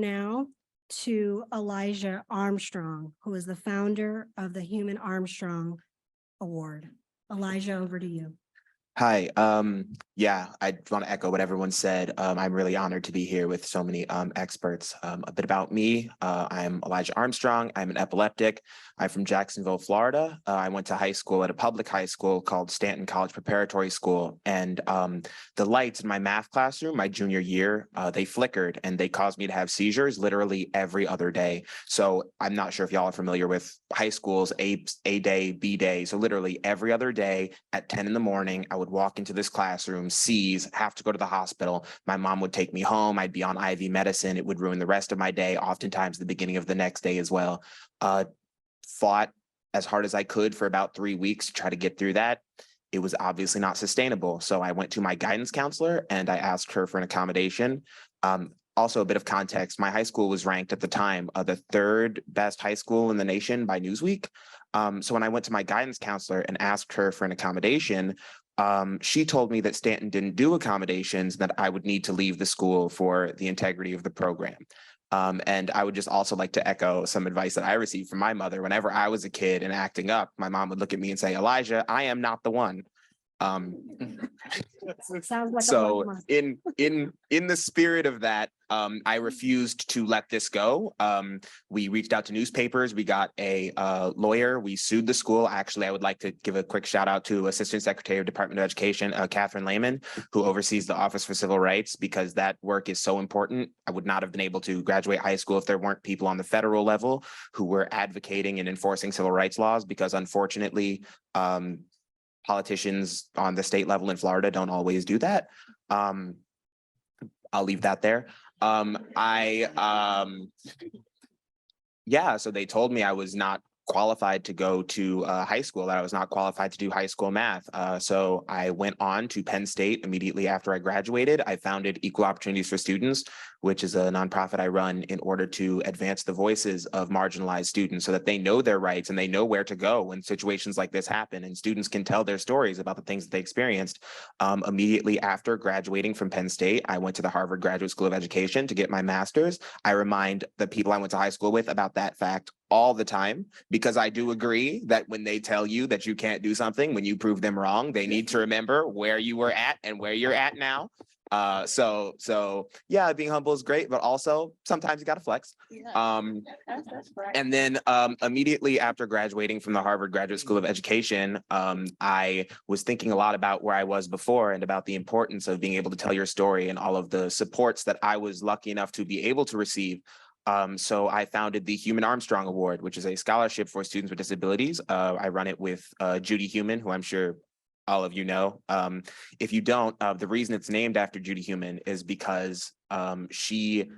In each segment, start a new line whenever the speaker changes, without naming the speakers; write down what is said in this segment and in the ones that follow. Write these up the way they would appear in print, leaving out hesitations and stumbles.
Now to Elijah Armstrong, who is the founder of the Human Armstrong Award. Elijah, over to you.
Hi, yeah, I want to echo what everyone said. I'm really honored to be here with so many experts. A bit about me, I'm Elijah Armstrong. I'm an epileptic. I'm from Jacksonville, Florida. I went to high school at a public high school called Stanton College Preparatory School. And the lights in my math classroom, my junior year, they flickered and they caused me to have seizures literally every other day. So I'm not sure if y'all are familiar with high schools, A day, B day. So literally every other day at 10 in the morning, I would walk into this classroom, seize, have to go to the hospital. My mom would take me home. I'd be on IV medicine. It would ruin the rest of my day, oftentimes the beginning of the next day as well. Fought as hard as I could for about 3 weeks to try to get through that. It was obviously not sustainable. So I went to my guidance counselor and I asked her for an accommodation. Also, a bit of context, my high school was ranked at the time the third best high school in the nation by Newsweek. So when I went to my guidance counselor and asked her for an accommodation, she told me that Stanton didn't do accommodations, that I would need to leave the school for the integrity of the program. And I would just also like to echo some advice that I received from my mother. Whenever I was a kid and acting up, my mom would look at me and say, Elijah, I am not the one.
Sounds like
So in the spirit of that, I refused to let this go. We reached out to newspapers. We got a lawyer. We sued the school. Actually, I would like to give a quick shout out to Assistant Secretary of Department of Education, Catherine Lehman, who oversees the Office for Civil Rights, because that work is so important. I would not have been able to graduate high school if there weren't people on the federal level who were advocating and enforcing civil rights laws, because unfortunately, politicians on the state level in Florida don't always do that. I'll leave that there. Yeah, so they told me I was not qualified to go to high school, that I was not qualified to do high school math. So I went on to Penn State immediately after I graduated. I founded Equal Opportunities for Students, which is a nonprofit I run in order to advance the voices of marginalized students so that they know their rights and they know where to go when situations like this happen, and students can tell their stories about the things that they experienced. Immediately after graduating from Penn State, I went to the Harvard Graduate School of Education to get my master's. I remind the people I went to high school with about that fact all the time, because I do agree that when they tell you that you can't do something, when you prove them wrong, they need to remember where you were at and where you're at now. So yeah, being humble is great, but also sometimes you gotta flex. And then immediately after graduating from the Harvard Graduate School of Education, I was thinking a lot about where I was before and about the importance of being able to tell your story and all of the supports that I was lucky enough to be able to receive. So I founded the Human Armstrong Award, which is a scholarship for students with disabilities. I run it with Judy Heumann, who I'm sure all of you know. If you don't, the reason it's named after Judy Heumann is because she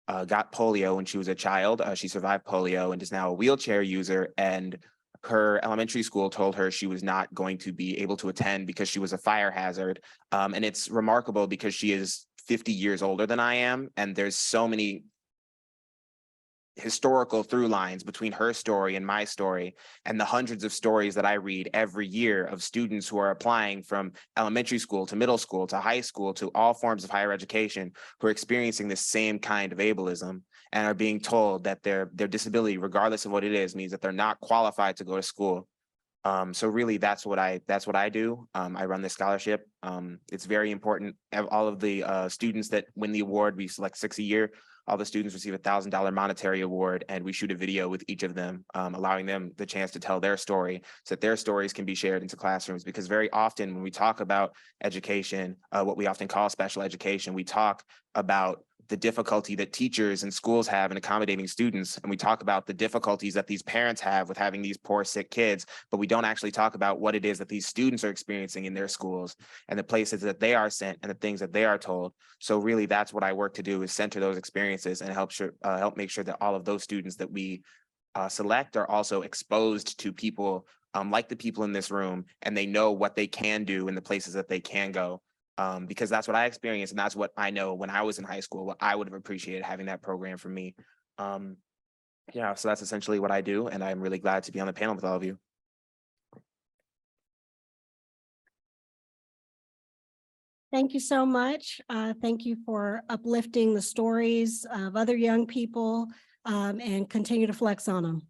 got polio when she was a child. She survived polio and is now a wheelchair user. And her elementary school told her she was not going to be able to attend because she was a fire hazard. And it's remarkable because she is 50 years older than I am. And there's so many historical through lines between her story and my story, and the hundreds of stories that I read every year of students who are applying from elementary school to middle school to high school to all forms of higher education, who are experiencing the same kind of ableism and are being told that their disability, regardless of what it is, means that they're not qualified to go to school. So really, that's what I do. I run this scholarship. It's very important. All of the students that win the award, we select 6 a year. All the students receive a $1,000 monetary award, and we shoot a video with each of them, allowing them the chance to tell their story so that their stories can be shared into classrooms. Because very often when we talk about education, what we often call special education, we talk about the difficulty that teachers and schools have in accommodating students. And we talk about the difficulties that these parents have with having these poor, sick kids, but we don't actually talk about what it is that these students are experiencing in their schools and the places that they are sent and the things that they are told. So really, that's what I work to do, is center those experiences and help make sure that all of those students that we select are also exposed to people like the people in this room, and they know what they can do in the places that they can go. Because that's what I experienced, and that's what I know when I was in high school, what I would have appreciated having that program for me. Yeah, so that's essentially what I do, and I'm really glad to be on the panel with all of you.
Thank you so much. Thank you for uplifting the stories of other young people and continue to flex on them.